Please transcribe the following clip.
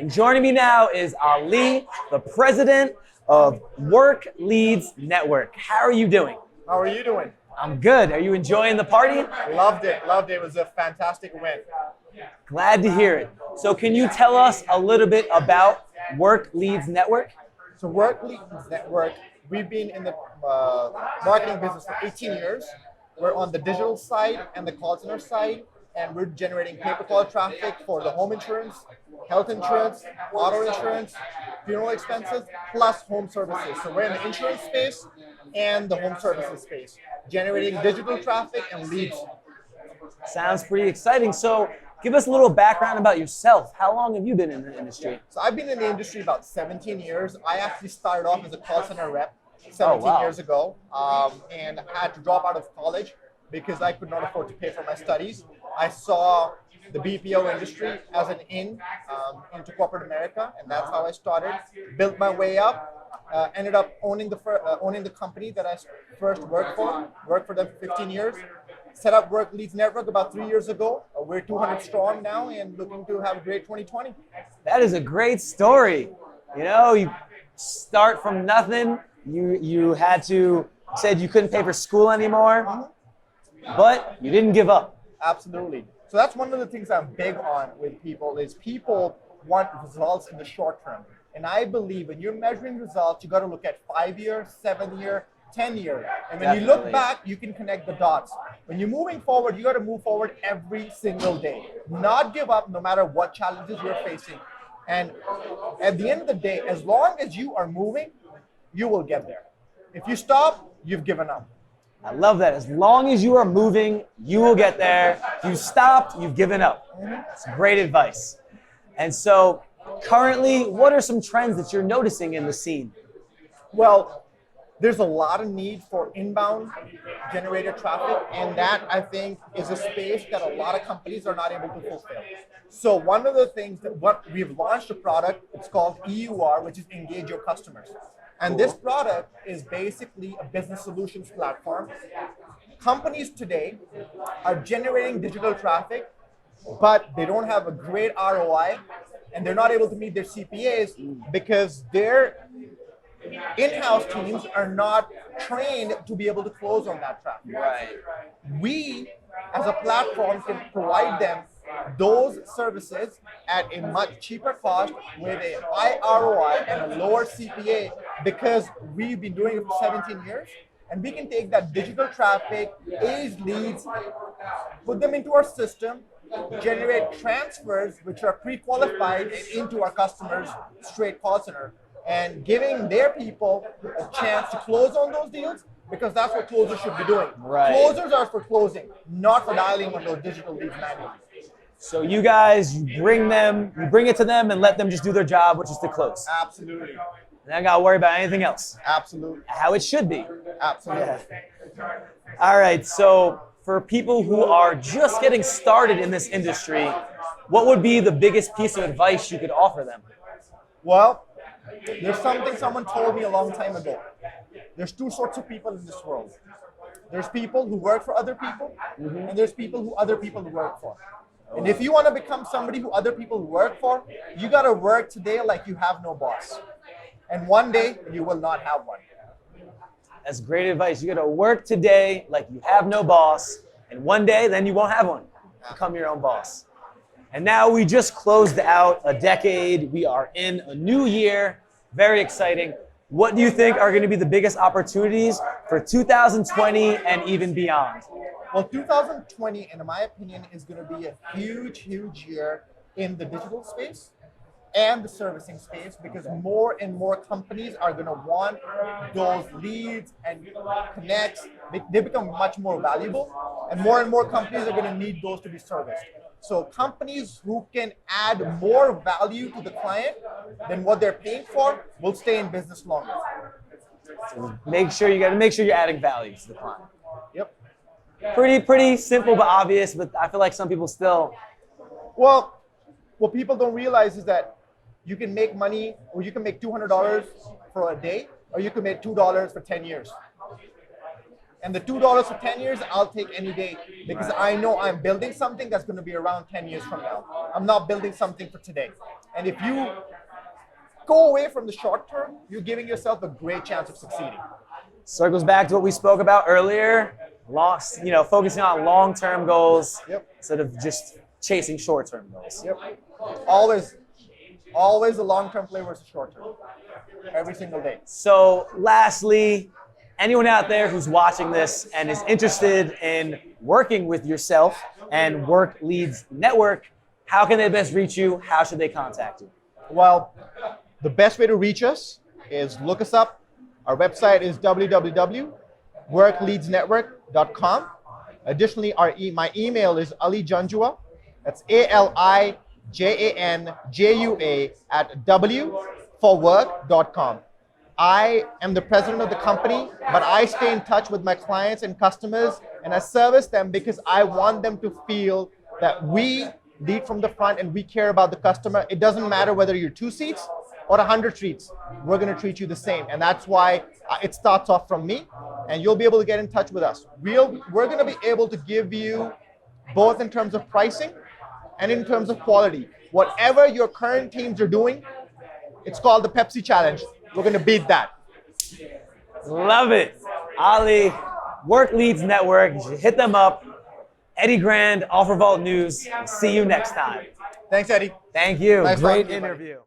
And joining me now is Ali, the president of Work Leads Network. How are you doing? How are you doing? I'm good. Are you enjoying the party? Loved it. It was a fantastic event. Glad to hear it. So can you tell us a little bit about Work Leads Network? So Work Leads Network, we've been in the marketing business for 18 years. We're on the digital side and the call center side, and we're generating pay-per-call traffic for the home insurance, health insurance, auto insurance, funeral expenses, plus home services. So we're in the insurance space and the home services space, generating digital traffic and leads. Sounds pretty exciting. So give us a little background about yourself. How long have you been in the industry? So I've been in the industry about 17 years. I actually started off as a call center rep 17 years ago, and I had to drop out of college because I could not afford to pay for my studies. I saw the BPO industry as an into corporate America, and that's how I started. Built my way up, ended up owning the company that I first worked for. Worked for them for 15 years. Set up Work Leads Network about 3 years ago. We're 200 strong now and looking to have a great 2020. That is a great story. You know, you start from nothing. You said you couldn't pay for school anymore, but you didn't give up. Absolutely. So that's one of the things I'm big on with people is people want results in the short term. And I believe when you're measuring results, you got to look at 5-year, 7-year, 10-year. And when you look back, you can connect the dots. When you're moving forward, you got to move forward every single day. Not give up no matter what challenges you're facing. And at the end of the day, as long as you are moving, you will get there. If you stop, you've given up. I love that. As long as you are moving, you will get there. If you stopped, you've given up. It's great advice. And so currently, what are some trends that you're noticing in the scene? Well, there's a lot of need for inbound generated traffic, and that I think is a space that a lot of companies are not able to fulfill. So one of the things we've launched a product, it's called EUR, which is Engage Your Customers. And this product is basically a business solutions platform. Companies today are generating digital traffic, but they don't have a great ROI, and they're not able to meet their CPAs because their in-house teams are not trained to be able to close on that traffic. Right. We, as a platform, can provide them those services at a much cheaper cost with a high ROI and a lower CPA because we've been doing it for 17 years. And we can take that digital traffic, aged leads, put them into our system, generate transfers which are pre-qualified and into our customers' straight call center, and giving their people a chance to close on those deals because that's what closers should be doing. Right. Closers are for closing, not for dialing on those digital leads manually. So you guys, you bring it to them and let them just do their job, which is to close. Absolutely. And I gotta worry about anything else. Absolutely. How it should be. Absolutely. Yeah. All right, so for people who are just getting started in this industry, what would be the biggest piece of advice you could offer them? Well, there's something someone told me a long time ago. There's two sorts of people in this world. There's people who work for other people, and there's people who other people work for. And if you want to become somebody who other people work for, you got to work today like you have no boss. And one day, you will not have one. That's great advice. You got to work today like you have no boss, and one day, then you won't have one. Become your own boss. And now we just closed out a decade. We are in a new year. Very exciting. What do you think are going to be the biggest opportunities for 2020 and even beyond? Well, 2020, in my opinion, is going to be a huge, huge year in the digital space and the servicing space because more and more companies are going to want those leads and connects. They become much more valuable, and more companies are going to need those to be serviced. So companies who can add more value to the client than what they're paying for will stay in business longer. So you got to make sure you're adding value to the client. Yep. Pretty simple but obvious, but I feel like some people still. Well, what people don't realize is that you can make money, or you can make $200 for a day, or you can make $2 for 10 years. And the $2 for 10 years, I'll take any day because I know I'm building something that's going to be around 10 years from now. I'm not building something for today. And if you go away from the short term, you're giving yourself a great chance of succeeding. Circles back to what we spoke about earlier. Focusing on long-term goals instead of just chasing short-term goals. Yep. Always a long-term play versus short-term. Every single day. So lastly, anyone out there who's watching this and is interested in working with yourself and Work Leads Network, how can they best reach you? How should they contact you? Well, the best way to reach us is look us up. Our website is www.workleadsnetwork.com. Additionally, my email is Ali Janjua. That's ALIJANJUA @w4work.com. I am the president of the company, but I stay in touch with my clients and customers, and I service them because I want them to feel that we lead from the front and we care about the customer. It doesn't matter whether you're 2 seats or 100 seats. We're going to treat you the same, and that's why it starts off from me, and you'll be able to get in touch with us. We're going to be able to give you both in terms of pricing and in terms of quality. Whatever your current teams are doing, it's called the Pepsi Challenge. We're going to beat that. Love it. Ali, Work Leads Network. You should hit them up. Eddie Grand, OfferVault News. See you next time. Thanks, Eddie. Thank you. Nice Great talking to you, buddy. interview.